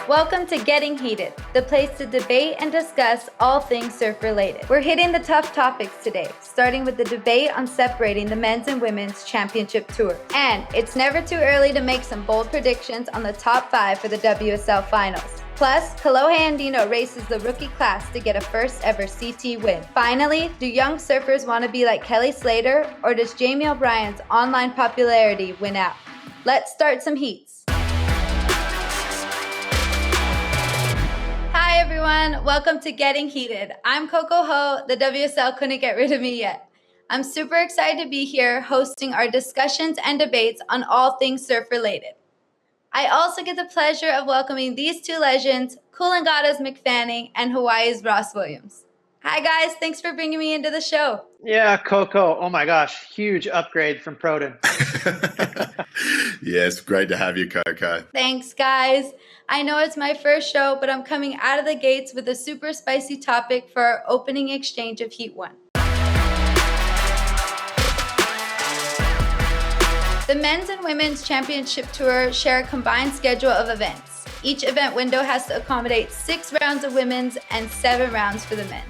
Welcome to Getting Heated, the place to debate and discuss all things surf related. We're hitting the tough topics today, starting with the debate on separating the men's and women's championship tour. And it's never too early to make some bold predictions on the top 5 for the WSL Finals. Plus, Kolohe Andino races the rookie class to get a first ever CT win. Finally, do young surfers want to be like Kelly Slater, or does Jamie O'Brien's online popularity win out? Let's start some heats. Hi everyone, welcome to Getting Heated. I'm Coco Ho. The WSL couldn't get rid of me yet. I'm super excited to be here hosting our discussions and debates on all things surf related. I also get the pleasure of welcoming these two legends, Coolangada's Mick and Hawaii's Ross Williams. Hi guys, thanks for bringing me into the show. Yeah, Coco. Oh my gosh, huge upgrade from Proden. Yes, great to have you, Coco. Thanks, guys. I know it's my first show, but I'm coming out of the gates with a super spicy topic for our opening exchange of Heat 1. The men's and women's championship tour share a combined schedule of events. Each event window has to accommodate 6 rounds of women's and 7 rounds for the men.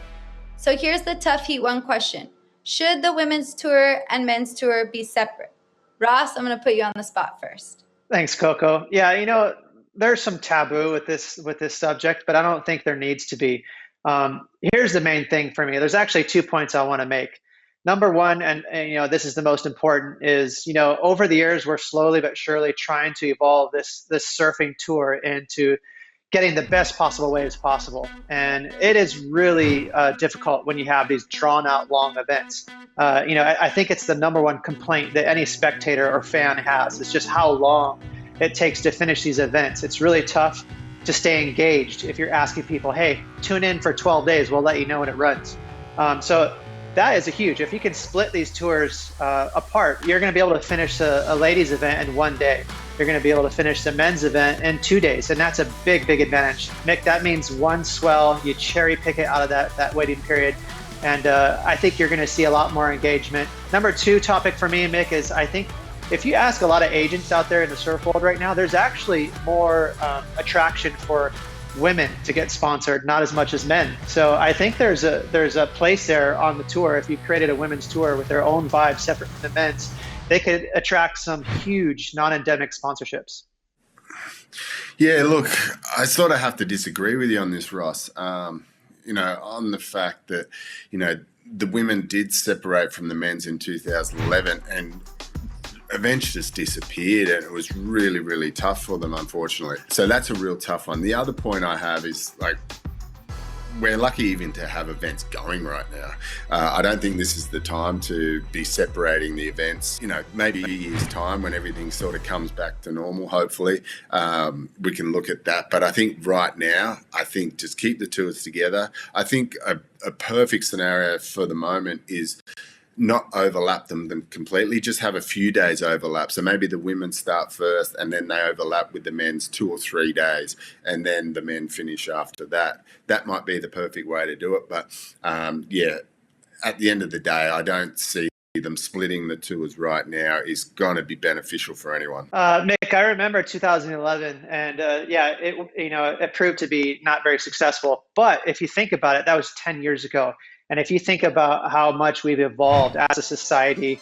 So here's the tough Heat 1 question. Should the women's tour and men's tour be separate? Ross, I'm going to put you on the spot first. Thanks, Coco. Yeah, there's some taboo with this subject, but I don't think there needs to be. Here's the main thing for me. There's actually 2 points I want to make. Number one, and this is the most important, is over the years we're slowly but surely trying to evolve this surfing tour into getting the best possible waves possible, and it is really difficult when you have these drawn out long events. I think it's the number one complaint that any spectator or fan has. It's just how long it takes to finish these events. It's really tough to stay engaged if you're asking people, hey, tune in for 12 days, we'll let you know when it runs. So that is a huge. If you can split these tours apart, you're going to be able to finish a ladies event in 1 day. You're going to be able to finish the men's event in 2 days, and that's a big, big advantage. Mick, that means one swell. You cherry pick it out of that waiting period, and I think you're going to see a lot more engagement. Number 2 topic for me, Mick, is I think if you ask a lot of agents out there in the surf world right now, there's actually more attraction for women to get sponsored, not as much as men. So I think there's a place there on the tour. If you created a women's tour with their own vibe separate from the men's, they could attract some huge non-endemic sponsorships. Yeah, look, I sort of have to disagree with you on this, Ross. On the fact that, the women did separate from the men's in 2011 and events just disappeared, and it was really, really tough for them, unfortunately. So that's a real tough one. The other point I have is, we're lucky even to have events going right now. I don't think this is the time to be separating the events. Maybe a year's time when everything sort of comes back to normal, hopefully, we can look at that. But I think right now, just keep the tours together. I think a perfect scenario for the moment is not overlap them completely, just have a few days overlap. So maybe the women start first and then they overlap with the men's 2 or 3 days, and then the men finish after that. That might be the perfect way to do it. But at the end of the day, I don't see them splitting the tours right now is going to be beneficial for anyone. Mick, I remember 2011, and it proved to be not very successful. But if you think about it, that was 10 years ago. And if you think about how much we've evolved as a society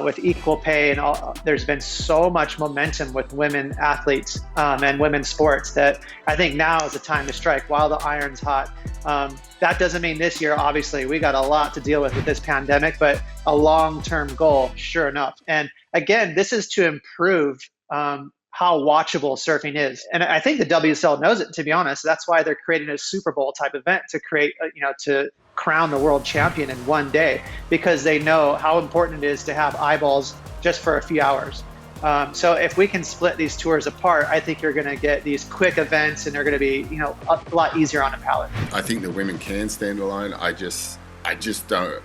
with equal pay, and there's been so much momentum with women athletes and women's sports that I think now is the time to strike while the iron's hot. That doesn't mean this year, obviously. We got a lot to deal with this pandemic, but a long-term goal, sure enough. And again, this is to improve how watchable surfing is. And I think the WSL knows it, to be honest. That's why they're creating a Super Bowl type event to create, to crown the world champion in 1 day, because they know how important it is to have eyeballs just for a few hours. So if we can split these tours apart, I think you're going to get these quick events, and they're going to be, a lot easier on the palate. I think the women can stand alone. I just don't.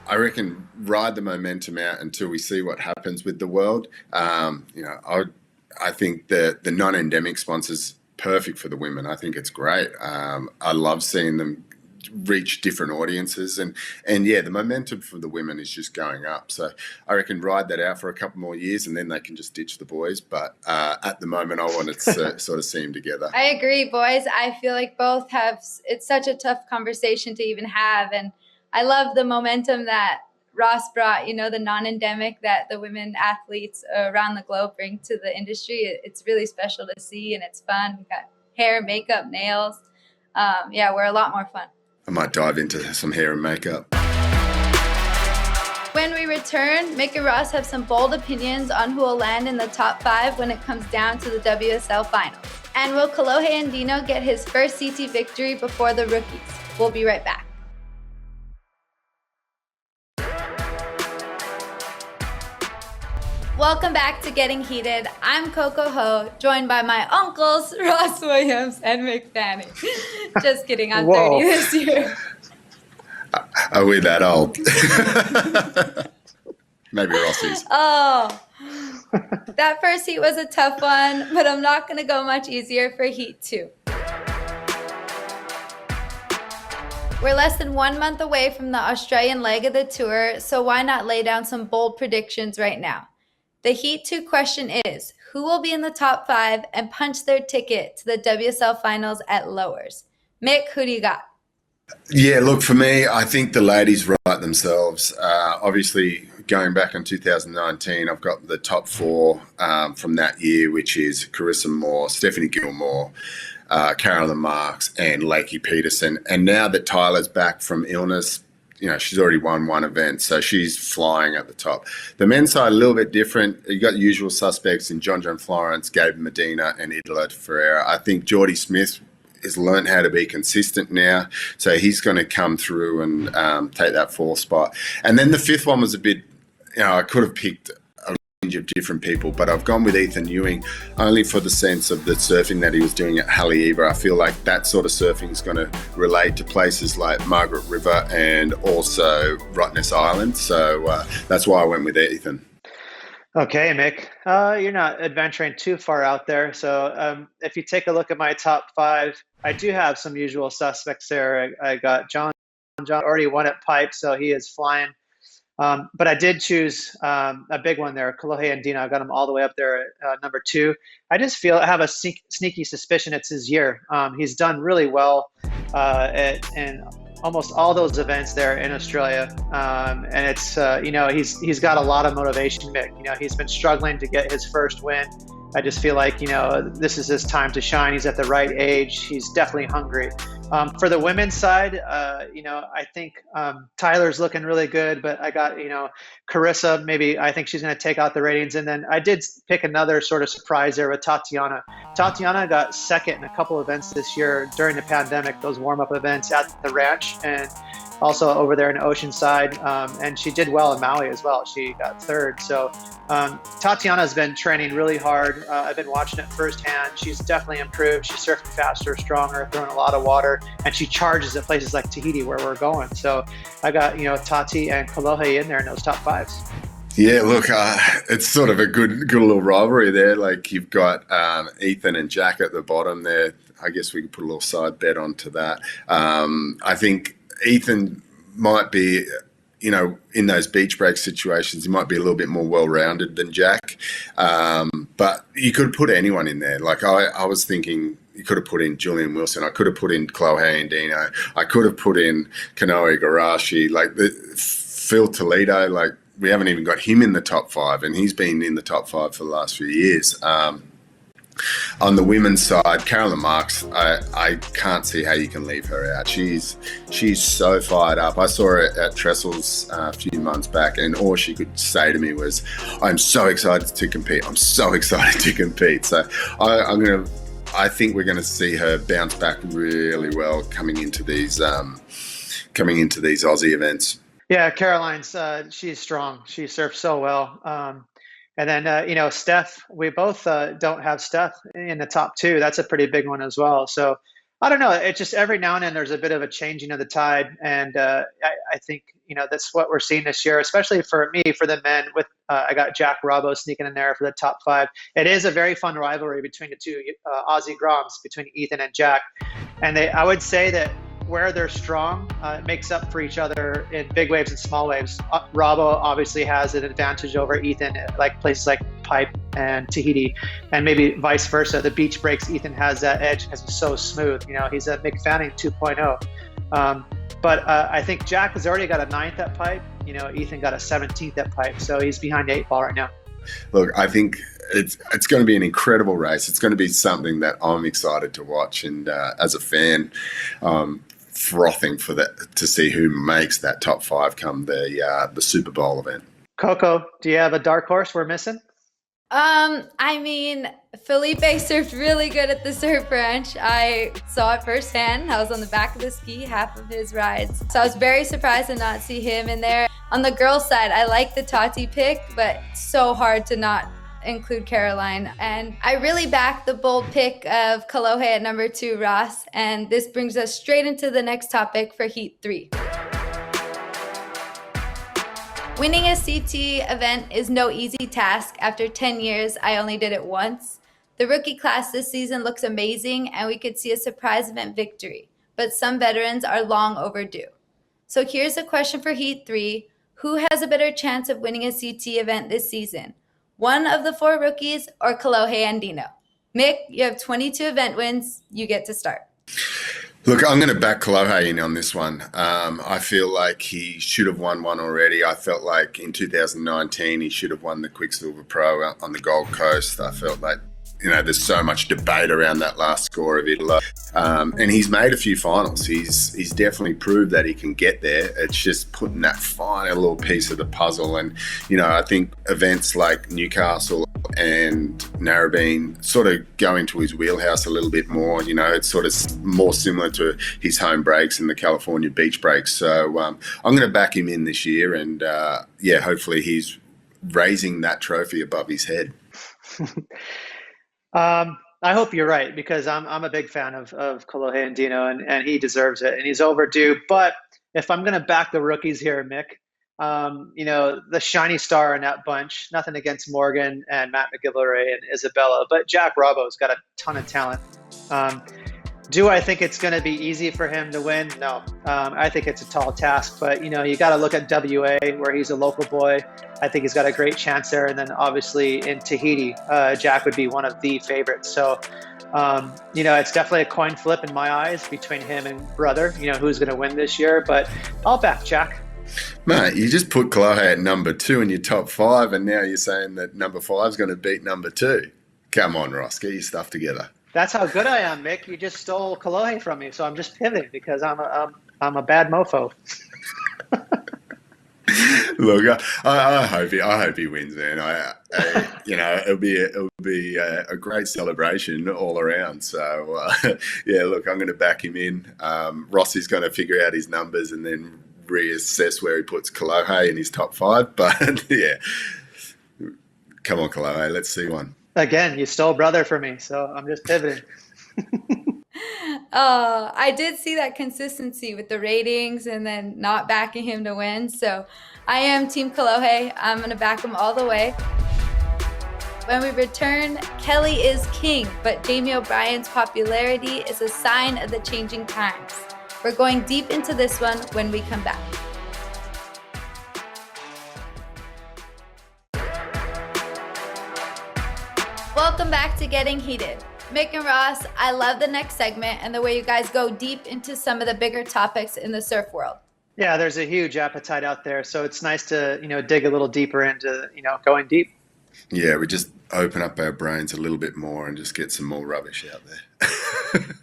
I reckon ride the momentum out until we see what happens with the world. I think the non-endemic sponsor's perfect for the women. I think it's great. I love seeing them reach different audiences, and yeah, the momentum for the women is just going up. So I reckon ride that out for a couple more years, and then they can just ditch the boys. But at the moment, I want to sort of see them together. I agree, boys. I feel like both have. It's such a tough conversation to even have, and I love the momentum that Ross brought. You know, the non-endemic that the women athletes around the globe bring to the industry. It's really special to see, and it's fun. We got hair, makeup, nails. Yeah, we're a lot more fun. I might dive into some hair and makeup. When we return, Mick and Ross have some bold opinions on who will land in the top 5 when it comes down to the WSL Finals. And will Kolohe Andino get his first CT victory before the rookies? We'll be right back. Welcome back to Getting Heated. I'm Coco Ho, joined by my uncles, Ross Williams and Mick Fanning. Just kidding, I'm 30 this year. Are we that old? Maybe Rossies. Oh, that first heat was a tough one, but I'm not going to go much easier for heat 2. We're less than 1 month away from the Australian leg of the tour, so why not lay down some bold predictions right now? The Heat 2 question is, who will be in the top 5 and punch their ticket to the WSL Finals at lowers? Mick, who do you got? Yeah, look, for me, I think the ladies write themselves. Obviously, going back in 2019, I've got the top 4 from that year, which is Carissa Moore, Stephanie Gilmore, Carolyn Marks, and Lakey Peterson. And now that Tyler's back from illness, you know, she's already won 1 event, so she's flying at the top. The men's side, a little bit different. You got the usual suspects in John Florence, Gabe Medina, and Idola Ferreira. I think Geordie Smith has learned how to be consistent now, so he's going to come through and take that 4th spot. And then the 5th one was a bit, you know, I could have picked a range of different people, but I've gone with Ethan Ewing only for the sense of the surfing that he was doing at Haleiwa. I feel like that sort of surfing is going to relate to places like Margaret River and also Rottnest Island. So that's why I went with Ethan. Okay, Mick, you're not adventuring too far out there. So if you take a look at my top 5, I do have some usual suspects there. I got John already won at Pipe, so he is flying. But I did choose a big one there, Kolohe Andino. I got him all the way up there at number 2. I just I have a sneaky suspicion it's his year. He's done really well in almost all those events there in Australia. And it's, you know, he's got a lot of motivation, Mick. You know, he's been struggling to get his first win. I just feel like, you know, this is his time to shine. He's at the right age. He's definitely hungry. For the women's side, you know, I think Tyler's looking really good, but I got, you know, Carissa, maybe I think she's going to take out the ratings. And then I did pick another sort of surprise there with Tatiana. Tatiana got 2nd in a couple events this year during the pandemic, those warm-up events at the ranch and also over there in Oceanside. And she did well in Maui as well. She got 3rd. So Tatiana's been training really hard. I've been watching it firsthand. She's definitely improved. She's surfing faster, stronger, throwing a lot of water, and she charges at places like Tahiti where we're going. So I got, you know, Tati and Kolohe in there in those top 5s. Yeah, look, it's sort of a good little rivalry there. Like you've got Ethan and Jack at the bottom there. I guess we could put a little side bet onto that. I think Ethan might be, you know, in those beach break situations, he might be a little bit more well-rounded than Jack. But you could put anyone in there. Like I was thinking you could have put in Julian Wilson. I could have put in Kolohe Andino. I could have put in Kanoe Garashi. Like Phil Toledo, like we haven't even got him in the top 5, and he's been in the top 5 for the last few years. On the women's side, Carolyn Marks, I can't see how you can leave her out. She's so fired up. I saw her at Trestles a few months back, and all she could say to me was, "I'm so excited to compete. I'm so excited to compete." So I think we're going to see her bounce back really well coming into these Aussie events. Yeah, Caroline's she's strong. She surfs so well. And then, you know, Steph, we both don't have Steph in the top 2. That's a pretty big one as well. So I don't know. It's just every now and then there's a bit of a changing of the tide. And I think, you know, that's what we're seeing this year, especially for me, for the men with I got Jack Robbo sneaking in there for the top 5. It is a very fun rivalry between the 2 Aussie Groms, between Ethan and Jack. And I would say that where they're strong makes up for each other in big waves and small waves. Robbo obviously has an advantage over Ethan, like places like Pipe and Tahiti, and maybe vice versa. The beach breaks, Ethan has that edge because he's so smooth. He's a Mick 2.0. But I think Jack has already got a 9th at Pipe. Ethan got a 17th at Pipe, so he's behind 8 ball right now. Look, I think it's going to be an incredible race. It's going to be something that I'm excited to watch, and as a fan, frothing for that to see who makes that top 5 come the Super Bowl event. Coco, do you have a dark horse we're missing? I mean, Felipe surfed really good at the surf ranch. I saw it firsthand. I was on the back of the ski half of his rides. So I was very surprised to not see him in there. On the girls' side, I like the Tati pick, but so hard to not include Caroline. And I really back the bold pick of Kolohe at number 2, Ross. And this brings us straight into the next topic for Heat 3. Winning a CT event is no easy task. After 10 years, I only did it once. The rookie class this season looks amazing, and we could see a surprise event victory, but some veterans are long overdue. So here's a question for Heat 3. Who has a better chance of winning a CT event this season? One of the 4 rookies or Kolohe Andino? Mick, you have 22 event wins. You get to start. Look, I'm going to back Kolohe in on this one. I feel like he should have won one already. I felt like in 2019 he should have won the Quicksilver Pro on the Gold Coast. I felt like, there's so much debate around that last score of Italy. And he's made a few finals. He's definitely proved that he can get there. It's just putting that final little piece of the puzzle. And, I think events like Newcastle and Narrabeen sort of go into his wheelhouse a little bit more. It's sort of more similar to his home breaks and the California beach breaks. So I'm going to back him in this year. And, hopefully he's raising that trophy above his head. I hope you're right, because I'm a big fan of Kolohe Andino, and he deserves it, and he's overdue. But if I'm going to back the rookies here, Mick, the shiny star in that bunch, nothing against Morgan and Matt McGillivray and Isabella, but Jack Robbo's got a ton of talent. Do I think it's going to be easy for him to win? No. I think it's a tall task, but you got to look at WA, where he's a local boy. I think he's got a great chance there. And then obviously in Tahiti, Jack would be one of the favorites. So, it's definitely a coin flip in my eyes between him and brother, who's going to win this year, but I'll back Jack. Mate, you just put Kolohe at number 2 in your top 5, and now you're saying that number 5 is going to beat number 2. Come on, Ross, get your stuff together. That's how good I am, Mick. You just stole Kolohe from me, so I'm just pivoting because I'm a bad mofo. Look, I hope he wins, man. It'll be a great celebration all around. So look, I'm going to back him in. Rossi's going to figure out his numbers and then reassess where he puts Kolohe in his top 5. But come on, Kolohe, let's see one. Again, you stole brother from me, so I'm just pivoting. I did see that consistency with the ratings and then not backing him to win. So I am Team Kolohe. I'm going to back him all the way. When we return, Kelly is king, but Jamie O'Brien's popularity is a sign of the changing times. We're going deep into this one when we come back. Welcome back to Getting Heated. Mick and Ross, I love the next segment and the way you guys go deep into some of the bigger topics in the surf world. Yeah, there's a huge appetite out there, so it's nice to, dig a little deeper into, going deep. Yeah, we just open up our brains a little bit more and just get some more rubbish out there.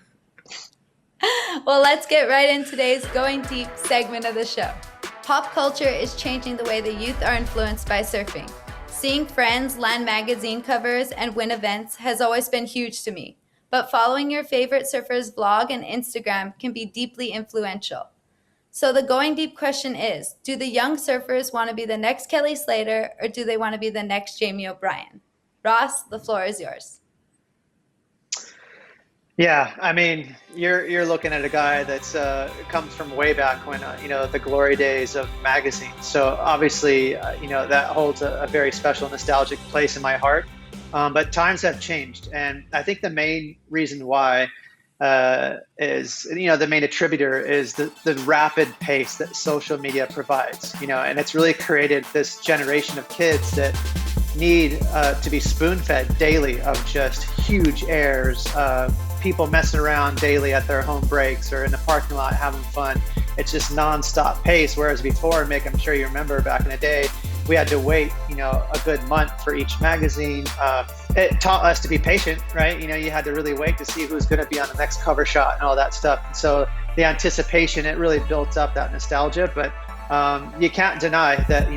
Well, let's get right in today's Going Deep segment of the show. Pop culture is changing the way the youth are influenced by surfing. Seeing friends land magazine covers and win events has always been huge to me, but following your favorite surfer's vlog and Instagram can be deeply influential. So the Going Deep question is, do the young surfers want to be the next Kelly Slater, or do they want to be the next Jamie O'Brien? Ross, the floor is yours. Yeah, I mean, you're looking at a guy that's comes from way back when the glory days of magazines. So obviously, that holds a very special, nostalgic place in my heart. But times have changed, and I think the main reason why is, the main attributor is the rapid pace that social media provides, and it's really created this generation of kids that need to be spoon-fed daily of just huge airs, people messing around daily at their home breaks or in the parking lot having fun. It's just non-stop pace. Whereas before, Mick, I'm sure you remember back in the day, we had to wait, a good month for each magazine. It taught us to be patient, right? You had to really wait to see who's going to be on the next cover shot and all that stuff. And so the anticipation, it really built up that nostalgia. But you can't deny that,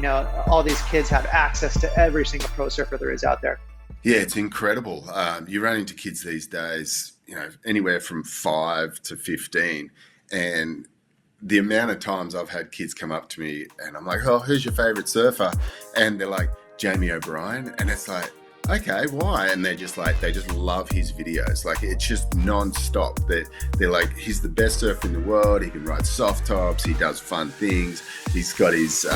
all these kids have access to every single pro surfer there is out there. Yeah, it's incredible. You run into kids these days, anywhere from 5 to 15, and the amount of times I've had kids come up to me and I'm like, oh, who's your favorite surfer? And they're like, Jamie O'Brien. And it's like, okay, why? And they just love his videos. Like, it's just non-stop. They're like, he's the best surfer in the world. He can ride soft tops. He does fun things. He's got his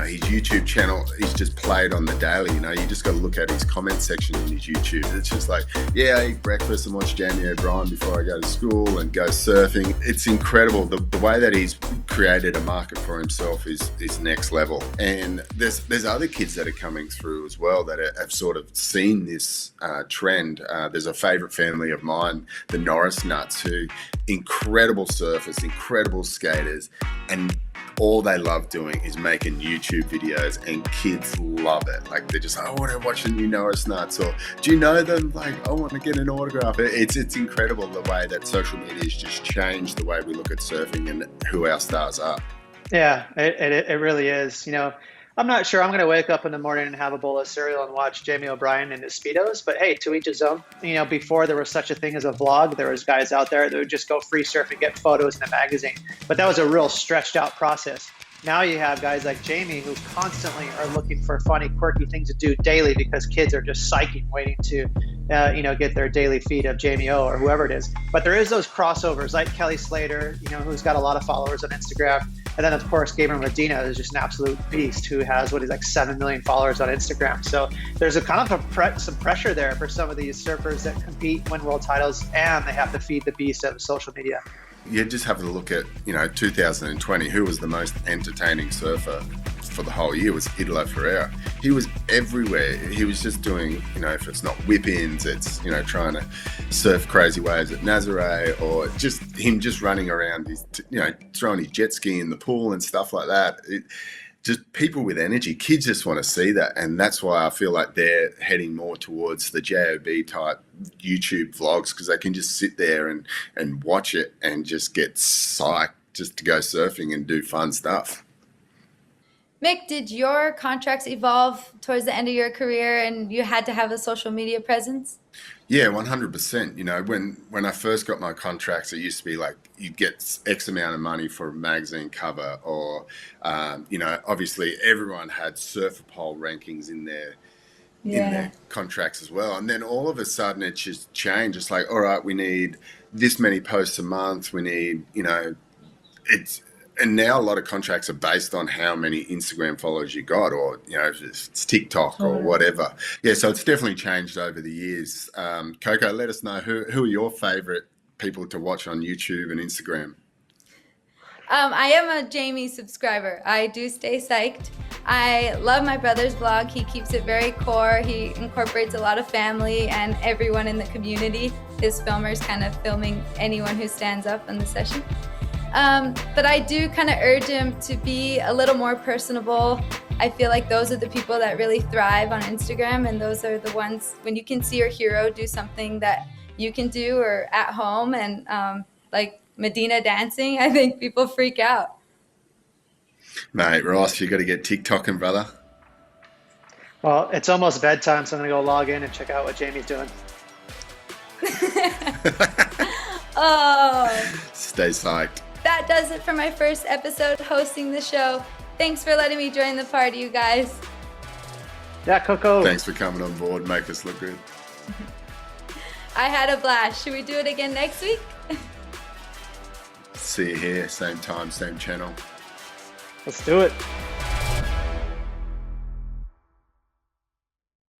his YouTube channel, he's just played on the daily. You just got to look at his comment section in his YouTube. It's just like, yeah, I eat breakfast and watch Jamie O'Brien before I go to school and go surfing. It's incredible. The way that he's created a market for himself is next level. And there's other kids that are coming through as well that have sort of seen this trend. There's a favorite family of mine, the Norris Nuts, who incredible surfers, incredible skaters, and all they love doing is making YouTube videos, and kids love it. Like, they're just like, I want to watch the new Norris Nuts, or do you know them? Like, I want to get an autograph. It's incredible the way that social media has just changed the way we look at surfing and who our stars are. Yeah, it really is. I'm not sure I'm going to wake up in the morning and have a bowl of cereal and watch Jamie O'Brien in his Speedos, but hey, to each his own. Before there was such a thing as a vlog, there was guys out there that would just go free surf and get photos in a magazine. But that was a real stretched out process. Now you have guys like Jamie who constantly are looking for funny, quirky things to do daily because kids are just psyching, waiting to, get their daily feed of Jamie O or whoever it is. But there is those crossovers like Kelly Slater, who's got a lot of followers on Instagram. And then, of course, Gabriel Medina is just an absolute beast who has, 7 million followers on Instagram. So there's a kind of some pressure there for some of these surfers that compete, win world titles, and they have to feed the beast of social media. You just have a look at, 2020, who was the most entertaining surfer for the whole year was Italo Ferreira. He was everywhere. He was just doing, if it's not whip-ins, it's, trying to surf crazy waves at Nazare, or just him just running around, throwing his jet ski in the pool and stuff like that. Just people with energy. Kids just want to see that. And that's why I feel like they're heading more towards the JOB type YouTube vlogs, because they can just sit there and watch it and just get psyched just to go surfing and do fun stuff. Mick, did your contracts evolve towards the end of your career and you had to have a social media presence? Yeah, 100%. When I first got my contracts, it used to be like you'd get X amount of money for a magazine cover, or, obviously everyone had surfer pole rankings in their contracts as well. And then all of a sudden it just changed. It's like, all right, we need this many posts a month. We need, and now a lot of contracts are based on how many Instagram followers you got, or, if it's TikTok or whatever. Yeah, so it's definitely changed over the years. Coco, let us know who are your favorite people to watch on YouTube and Instagram? I am a Jamie subscriber. I do stay psyched. I love my brother's vlog. He keeps it very core. He incorporates a lot of family and everyone in the community. His filmer's kind of filming anyone who stands up in the session. But I do kind of urge him to be a little more personable. I feel like those are the people that really thrive on Instagram, and those are the ones when you can see your hero do something that you can do or at home, and like Medina dancing, I think people freak out. Mate, Ross, you got to get TikToking, brother. Well, it's almost bedtime, so I'm going to go log in and check out what Jamie's doing. Oh. Stay psyched. That does it for my first episode hosting the show. Thanks for letting me join the party, you guys. Yeah, Coco. Thanks for coming on board. Make us look good. I had a blast. Should we do it again next week? See you here, same time, same channel. Let's do it.